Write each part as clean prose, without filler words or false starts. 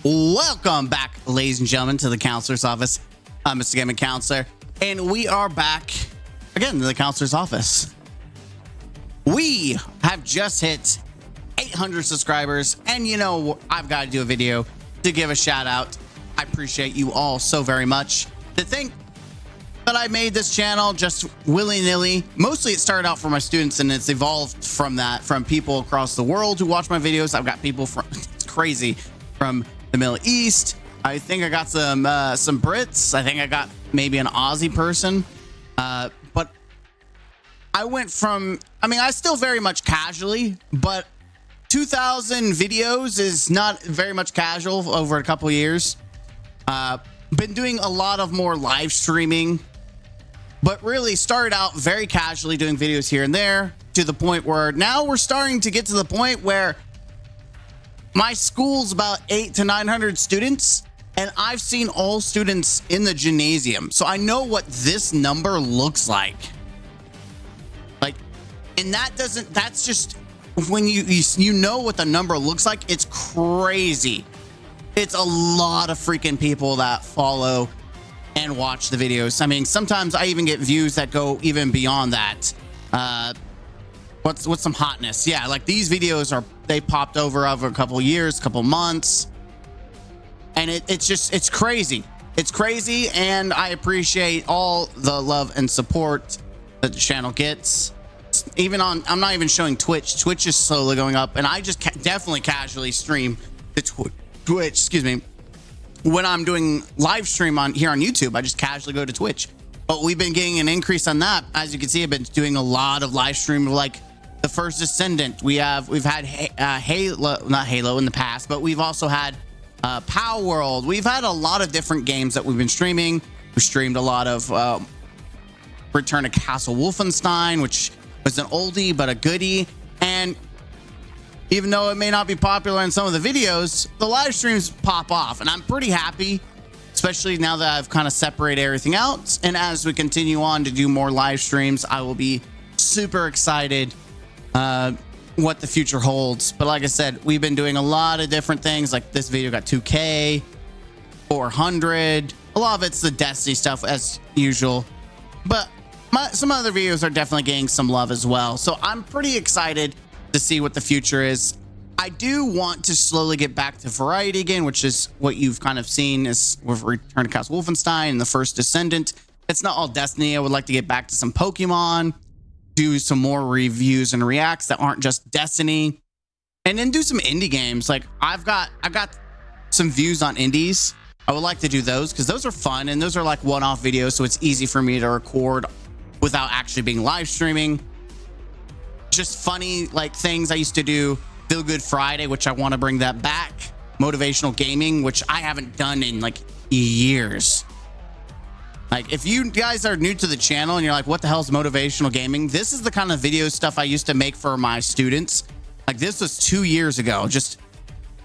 Welcome back, ladies and gentlemen, to the counselor's office. I'm Mr. Gaming Counselor, and we are back again to the counselor's office. We have just hit 800 subscribers, and you know, I've got to do a video to give a shout out. I appreciate you all so very much. To think that I made this channel just willy-nilly. Mostly it started out for my students, and it's evolved from that, from people across the world who watch my videos. I've got people from, it's crazy, from the Middle East. I think I got some Brits. I think I got maybe an Aussie person. But I went from, I mean, I still very much casually, but 2,000 videos is not very much casual over a couple years. Been doing a lot of more live streaming, but really started out very casually doing videos here and there, to the point where now we're starting to get to the point where my school's about 800 to 900 students, and I've seen all students in the gymnasium. So I know what this number looks like. And that's just when you know what the number looks like. It's crazy. It's a lot of freaking people that follow and watch the videos. I mean, sometimes I even get views that go even beyond that. What's some hotness? Yeah, like these videos they popped over a couple years, couple months, and it's crazy. It's crazy, and I appreciate all the love and support that the channel gets. Even on, I'm not even showing Twitch. Twitch is slowly going up, and I just definitely casually stream the Twitch, excuse me. When I'm doing live stream here on YouTube, I just casually go to Twitch. But we've been getting an increase on that. As you can see, I've been doing a lot of live stream, like the First Descendant. We've had Halo, not Halo in the past, but we've also had Power World. We've had a lot of different games that we've been streaming. We streamed a lot of Return to Castle Wolfenstein, which was an oldie but a goodie. And even though it may not be popular in some of the videos, the live streams pop off, and I'm pretty happy, especially now that I've kind of separated everything out. And as we continue on to do more live streams, I will be super excited what the future holds. But like I said, we've been doing a lot of different things. Like this video got 2K, 400. A lot of it's the Destiny stuff as usual, but some other videos are definitely getting some love as well. So I'm pretty excited to see what the future is. I do want to slowly get back to variety again, which is what you've kind of seen is with Return to Castle Wolfenstein and the First Descendant. It's not all Destiny. I would like to get back to some Pokemon, do some more reviews and reacts that aren't just Destiny, and then do some indie games. Like I've got some views on indies. I would like to do those because those are fun, and those are like one-off videos, so it's easy for me to record without actually being live streaming. Just funny like things I used to do. Feel Good Friday, which I want to bring that back. Motivational gaming, which I haven't done in like years. Like if you guys are new to the channel and you're like, what the hell is motivational gaming? This is the kind of video stuff I used to make for my students. Like this was 2 years ago. Just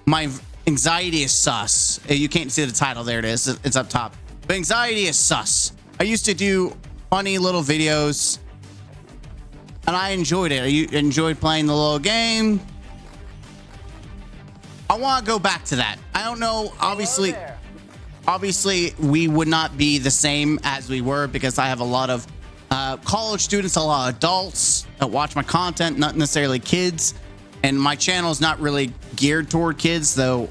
my anxiety is sus. You can't see the title. There it is. It's up top. But anxiety is sus. I used to do funny little videos, and I enjoyed it. I enjoyed playing the little game. I want to go back to that. I don't know. Obviously, we would not be the same as we were because I have a lot of college students, a lot of adults that watch my content, not necessarily kids. And my channel is not really geared toward kids, though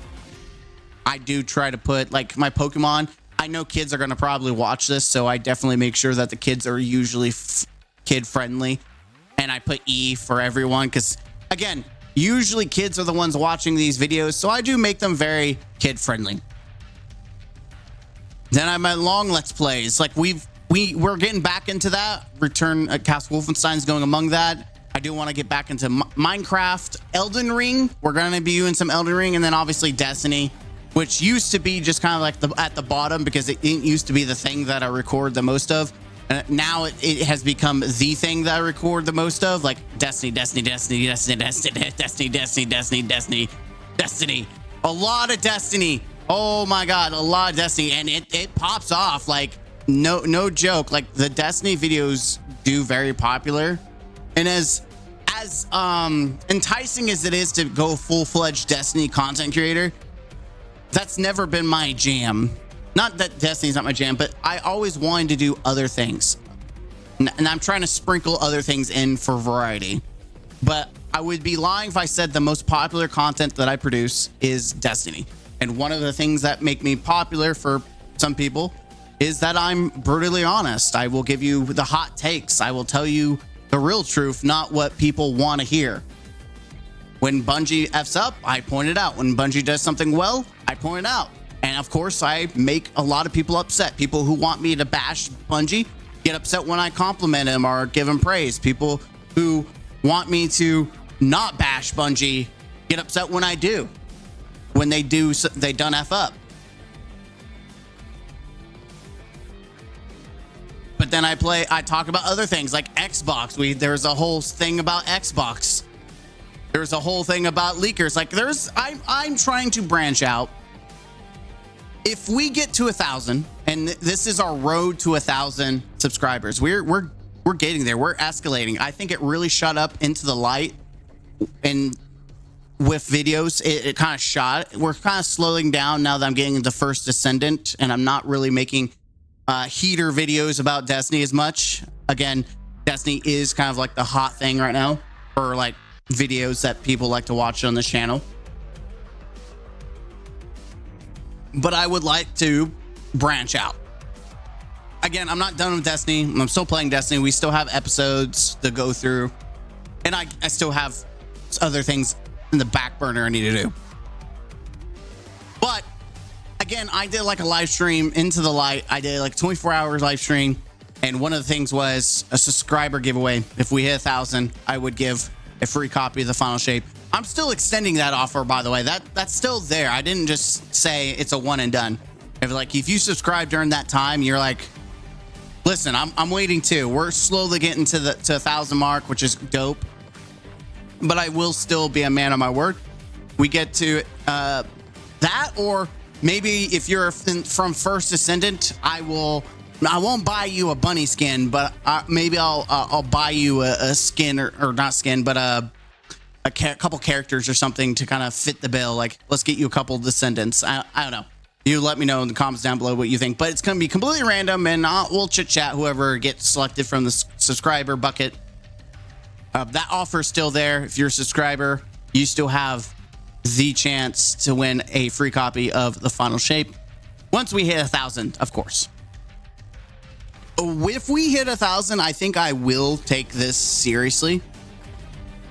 I do try to put like my Pokemon. I know kids are going to probably watch this, so I definitely make sure that the kids are usually kid friendly. And I put E for everyone because, again, usually kids are the ones watching these videos, so I do make them very kid friendly. Then I my long Let's Plays. Like we're getting back into that. Return Castle Wolfenstein is going among that. I do want to get back into Minecraft, Elden Ring. We're going to be doing some Elden Ring, and then obviously Destiny, which used to be just kind of like at the bottom because it used to be the thing that I record the most of. Now it has become the thing that I record the most of, like Destiny. A lot of Destiny. Oh my God, a lot of Destiny, and it pops off like no joke. Like the Destiny videos do very popular, and as enticing as it is to go full-fledged Destiny content creator, that's never been my jam. Not that Destiny's not my jam, but I always wanted to do other things. And I'm trying to sprinkle other things in for variety. But I would be lying if I said the most popular content that I produce is Destiny. And one of the things that make me popular for some people is that I'm brutally honest. I will give you the hot takes. I will tell you the real truth, not what people want to hear. When Bungie F's up, I point it out. When Bungie does something well, I point it out. And of course, I make a lot of people upset. People who want me to bash Bungie get upset when I compliment him or give him praise. People who want me to not bash Bungie get upset when I do. When they done F up. But then I talk about other things like Xbox. There's a whole thing about Xbox. There's a whole thing about leakers. Like I'm trying to branch out. If we get to 1,000, and this is our road to 1,000 subscribers, we're getting there. We're escalating. I think it really shot up into the light, and with videos, it kind of shot. We're kind of slowing down now that I'm getting into First Descendant, and I'm not really making heater videos about Destiny as much. Again, Destiny is kind of like the hot thing right now for like videos that people like to watch on this channel. But I would like to branch out. Again, I'm not done with Destiny. I'm still playing Destiny. We still have episodes to go through. And I still have other things in the back burner I need to do. But again, I did like a live stream Into the Light. I did like 24 hours live stream. And one of the things was a subscriber giveaway. If we hit 1,000, I would give a free copy of the Final Shape. I'm still extending that offer, by the way. That's still there. I didn't just say it's a one and done. If you subscribe during that time, you're like, listen, I'm waiting too. We're slowly getting to 1,000 mark, which is dope. But I will still be a man of my word. We get to that, or maybe if you're from First Descendant, I won't buy you a bunny skin, but maybe I'll buy you a skin or not skin, but a couple characters or something to kind of fit the bill. Like, let's get you a couple Descendants. I don't know. You let me know in the comments down below what you think, but it's going to be completely random, and we'll chit chat whoever gets selected from the subscriber bucket. That offer is still there. If you're a subscriber, you still have the chance to win a free copy of the Final Shape once we hit 1,000, of course. If we hit 1,000, I think I will take this seriously,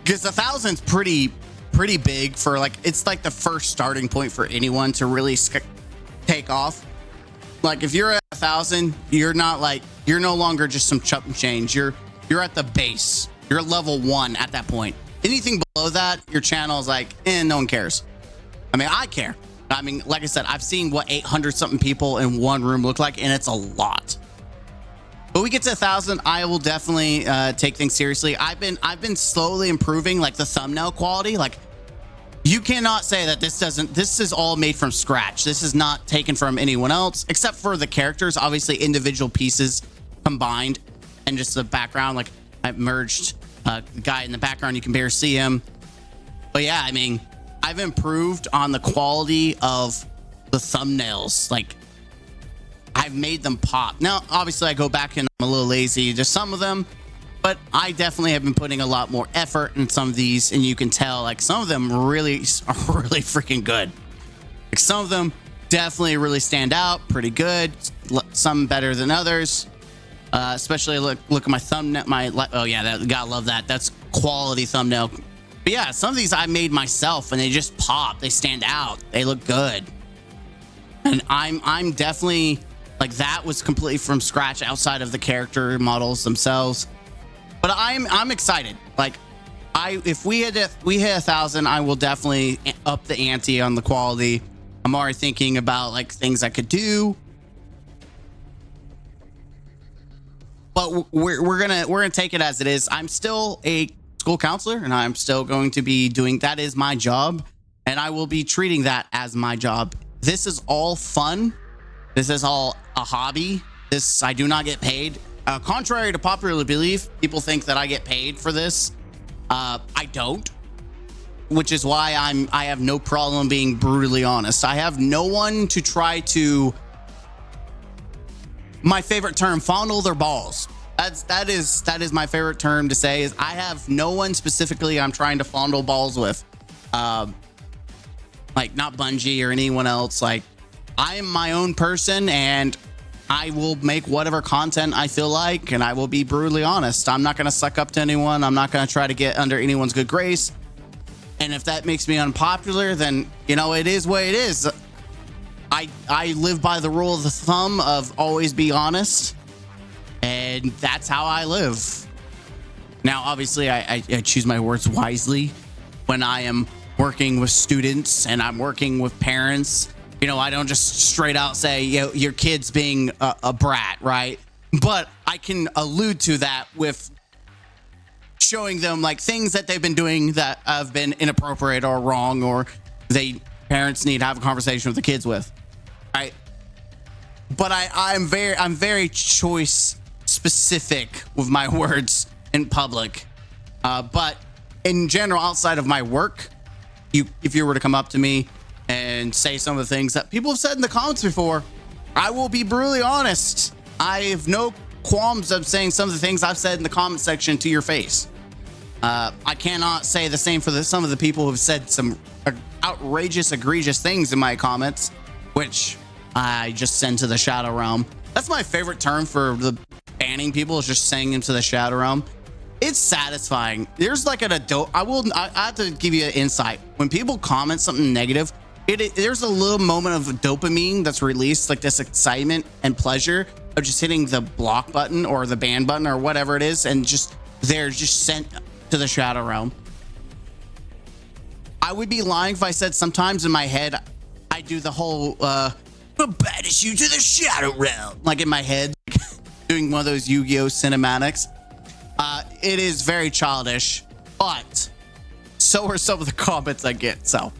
because 1,000's pretty big for it's like the first starting point for anyone to really take off. Like if you're at 1,000, you're no longer just some chump and change. You're at the base. You're level 1 at that point. Anything below that, your channel is like, no one cares. I mean, I care. I mean, like I said, I've seen what 800 something people in one room look like, and it's a lot. But we get to 1,000, I will definitely take things seriously. I've been slowly improving like the thumbnail quality. Like, you cannot say that this is all made from scratch. This is not taken from anyone else, except for the characters, obviously individual pieces combined, and just the background. Like, I've merged the guy in the background, you can barely see him. But yeah, I mean, I've improved on the quality of the thumbnails. Like, I've made them pop. Now, obviously, I go back and I'm a little lazy to some of them, but I definitely have been putting a lot more effort in some of these, and you can tell, like, some of them really are really freaking good. Like, some of them definitely really stand out, pretty good. Some better than others. Especially look at my thumbnail. Oh yeah, gotta love that. That's quality thumbnail. But yeah, some of these I made myself, and they just pop. They stand out. They look good. And I'm definitely like, that was completely from scratch outside of the character models themselves. But I'm excited. Like, if we hit 1,000, I will definitely up the ante on the quality. I'm already thinking about like things I could do. But we're gonna take it as it is. I'm still a school counselor, and I'm still going to be doing that. Is my job, and I will be treating that as my job. This is all fun. This is all a hobby. I do not get paid. Contrary to popular belief, people think that I get paid for this. I don't. which is why I have no problem being brutally honest. I have no one to try to, my favorite term, fondle their balls. That is my favorite term to say, is I have no one specifically I'm trying to fondle balls with. Like not Bungie or anyone else. Like, I am my own person, and I will make whatever content I feel like, and I will be brutally honest. I'm not going to suck up to anyone. I'm not going to try to get under anyone's good grace. And if that makes me unpopular, then, you know, it is what it is. I live by the rule of the thumb of always be honest, and that's how I live. Now, obviously, I choose my words wisely when I am working with students and I'm working with parents. You know, I don't just straight out say, you know, your kid's being a brat, right? But I can allude to that with showing them like things that they've been doing that have been inappropriate or wrong, or parents need to have a conversation with the kids with, right? But I'm very choice specific with my words in public. But in general, outside of my work, if you were to come up to me and say some of the things that people have said in the comments before, I will be brutally honest. I have no qualms of saying some of the things I've said in the comment section to your face. I cannot say the same for some of the people who have said some outrageous, egregious things in my comments, which I just send to the Shadow Realm. That's my favorite term for the banning people, is just sending them to the Shadow Realm. It's satisfying. There's like I have to give you an insight. When people comment something negative, there's a little moment of dopamine that's released, like this excitement and pleasure of just hitting the block button or the ban button or whatever it is, and they're just sent to the Shadow Realm. I would be lying if I said sometimes in my head I do the whole we'll banish you to the Shadow Realm, like in my head, doing one of those Yu-Gi-Oh cinematics. It is very childish, but so are some of the comments I get. So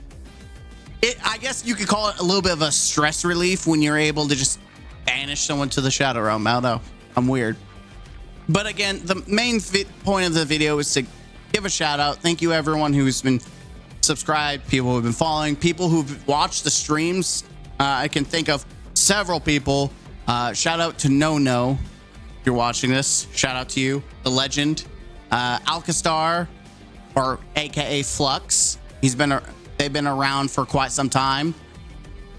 I guess you could call it a little bit of a stress relief when you're able to just banish someone to the Shadow Realm. I don't know, I'm weird. But again, the main point of the video is to give a shout out. Thank you everyone who's been subscribed, people who've been following, people who've watched the streams. I can think of several people. Shout out to No. If you're watching this, shout out to you, the legend, Alkastar, or AKA Flux. They've been around for quite some time.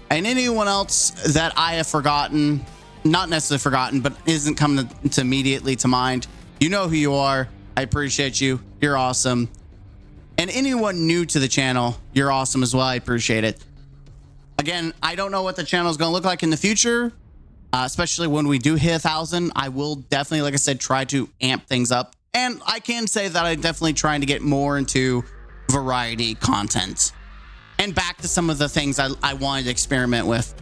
And anyone else that I have forgotten, not necessarily forgotten, but isn't coming to immediately to mind, you know who you are. I appreciate you. You're awesome. And anyone new to the channel, you're awesome as well. I appreciate it. Again, I don't know what the channel is going to look like in the future, especially when we do hit 1,000. I will definitely, like I said, try to amp things up. And I can say that I'm definitely trying to get more into variety content and back to some of the things I wanted to experiment with.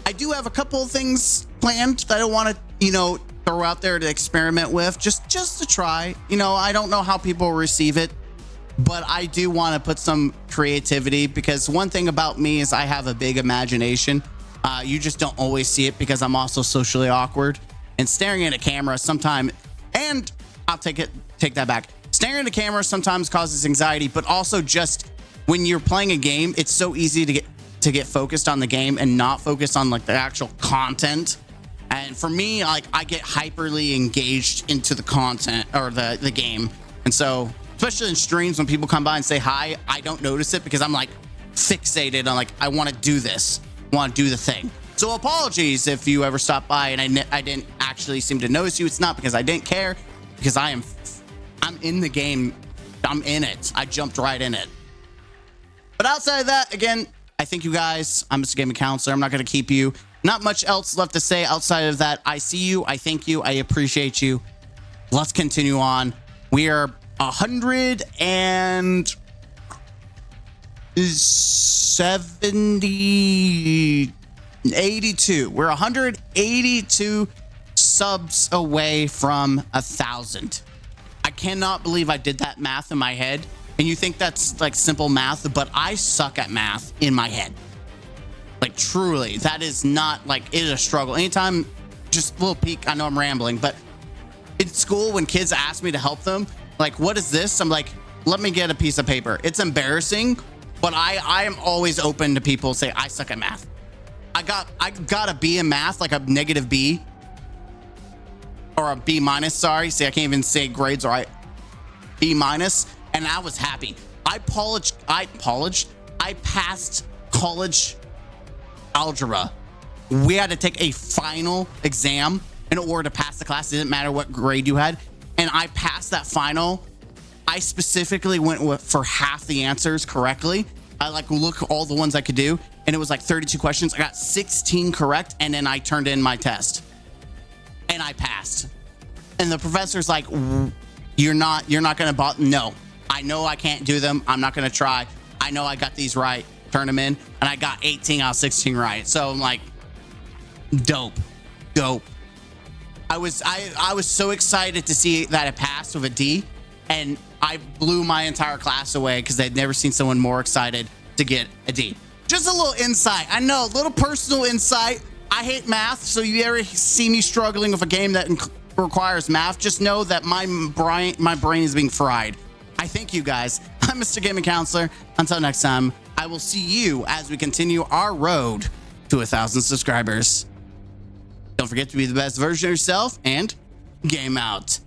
I do have a couple of things planned that I want to, you know, throw out there to experiment with, just to try. You know, I don't know how people will receive it, but I do want to put some creativity, because one thing about me is I have a big imagination. You just don't always see it because I'm also socially awkward, and staring at a camera sometimes, and I'll take that back. Staring at a camera sometimes causes anxiety, but also just when you're playing a game, it's so easy to get focused on the game and not focus on like the actual content. And for me, like, I get hyperly engaged into the content or the game. And so, especially in streams, when people come by and say hi, I don't notice it because I'm like fixated on like, I want to do this, want to do the thing. So apologies if you ever stopped by and I didn't actually seem to notice you. It's not because I didn't care, because I'm in the game. I'm in it. I jumped right in it. But outside of that, again, I thank you guys. I'm Mr. Gaming Counselor. I'm not going to keep you. Not much else left to say outside of that. I see you. I thank you. I appreciate you. Let's continue on. We are 82. We're 182 subs away from 1,000. I cannot believe I did that math in my head. And you think that's like simple math, but I suck at math in my head. Like, truly, that is not like, it is a struggle. Anytime, just a little peek, I know I'm rambling, but in school, when kids ask me to help them, like, what is this? I'm like, let me get a piece of paper. It's embarrassing, but I am always open to people say I suck at math. I got a B in math, like a negative B or a B minus. Sorry, see, I can't even say grades right. B minus, and I was happy. I passed college algebra. We had to take a final exam in order to pass the class. It didn't matter what grade you had, and I passed that final. I specifically went for half the answers correctly. I like look all the ones I could do, and it was like 32 questions. I got 16 correct, and then I turned in my test, and I passed. And the professor's like, "You're not gonna bother." No, I know I can't do them. I'm not gonna try. I know I got these right. Turn them in, and I got 18 out of 16 right. So I'm like, dope. I was so excited to see that I passed with a D, and I blew my entire class away because they'd never seen someone more excited to get a D. Just a little insight. I know, a little personal insight. I hate math, so you ever see me struggling with a game that requires math, just know that my brain is being fried. I thank you guys. I'm Mr. Gaming Counselor. Until next time, I will see you as we continue our road to 1,000 subscribers. Don't forget to be the best version of yourself and game out.